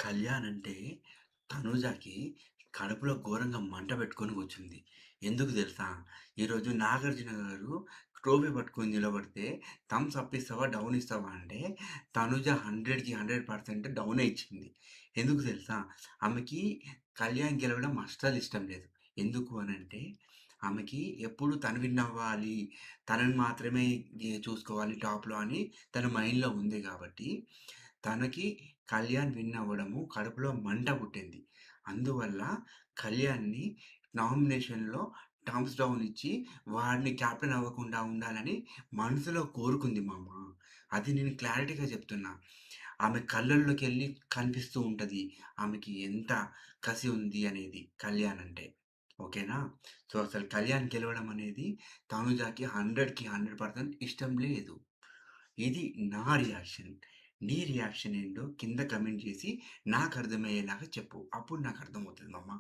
కళ్యాణ్ అంటే తనూజకి కడుపులో ఘోరంగా మంట పెట్టుకొని కూర్చుంది. ఎందుకు తెలుసా? ఈరోజు నాగార్జున గారు ట్రోఫీ పట్టుకొని నిలబడితే థమ్స్ అప్ ఇస్తావా? డౌన్ ఇస్తావా? అంటే తనూజ 100కి 100% డౌనే ఇచ్చింది. ఎందుకు తెలుసా? ఆమెకి కళ్యాణ్ గెలవడం అస్సలు ఇష్టం లేదు. ఎందుకు అనంటే ఆమెకి ఎప్పుడు తను విన్ అవ్వాలి. తనని మాత్రమే చూసుకోవాలి టాప్‌లో అని తన మైండ్‌లో ఉంది కాబట్టి తనకి కళ్యాణ్ విన్ అవ్వడము కడుపులో మంట పుట్టింది. అందువల్ల కళ్యాణ్‌ని నామినేషన్‌లో థమ్స్ డౌన్ ఇచ్చి వాడిని కెప్టెన్ అవ్వకుండా ఉండాలని మనసులో కోరుకుంది మామ. అది నేను క్లారిటీగా చెప్తున్నా. ఆమె కళ్ళల్లోకెళ్ళి కనిపిస్తూ ఉంటది. ఆమెకి ఎంత కసి ఉంది అనేది కళ్యాణ్ అంటే. ఓకేనా? సో, అసలు కళ్యాణ్ గెలవడం అనేది తనుజకి 100కి 100% ఇష్టం లేదు. ఇది నా రియాక్షన్. నీ రియాక్షన్ ఏంటో కింద కామెంట్ చేసి నాకర్థమయ్యేలాగా చెప్పు. అప్పుడు నాకర్థమవుతది మామ.